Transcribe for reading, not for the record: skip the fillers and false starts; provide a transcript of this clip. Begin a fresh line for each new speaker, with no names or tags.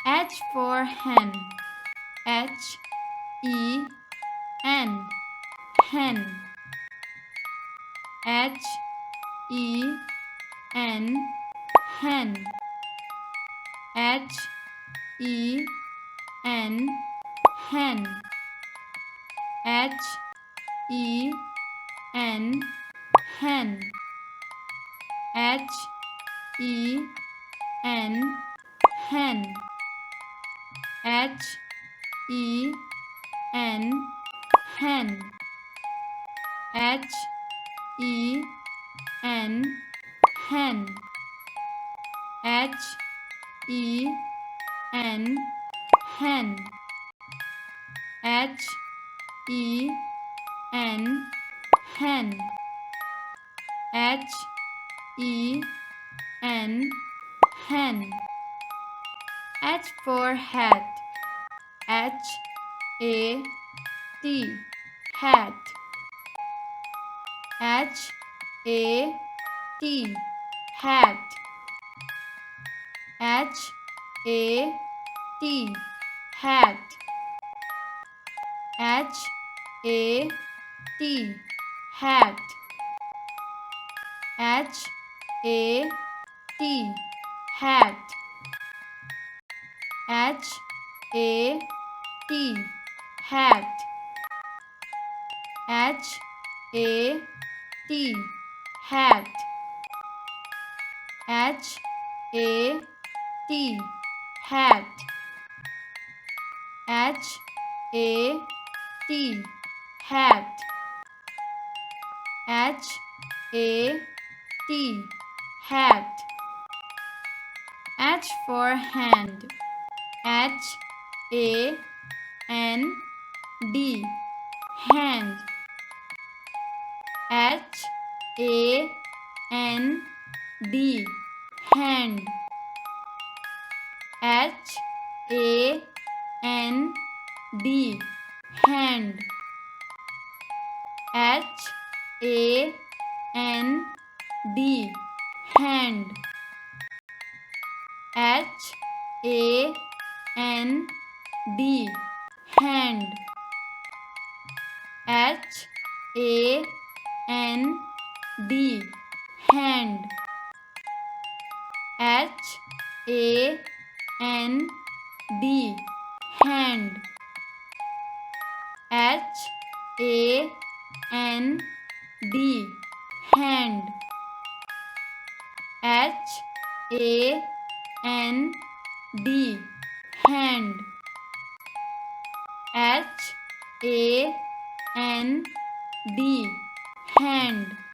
H for hen. H-E-N. Hen. H-E-N. Hen. H-E-N. Hen. H-E-N. Hen. H-E-N. Hen. H-E-N. Hen. H-E-N. Hen. H-E-N. Hen. H-E-N. Hen. H-E-N. Hen. H for hat. H-A-T. Hat. H-A-T. Hat. H-A-T. Hat. H-A-T. Hat. H-A-T. Hat. H-A-T. Hat. H-A-T. Hat. H-A-T. Hat. H-A-T. Hat. H-A-T. Hat. H for hand. H-A-N-D. Hand. H-A-N-D. Hand. H-A-N-D. Hand. H-A-N-D. Hand. H-A-N-D. Hand. H-A-N-D. Hand. H-A-N-D. Hand. H-A-N-D. Hand. H-A-N-D. Hand. H-A-N-D. Hand.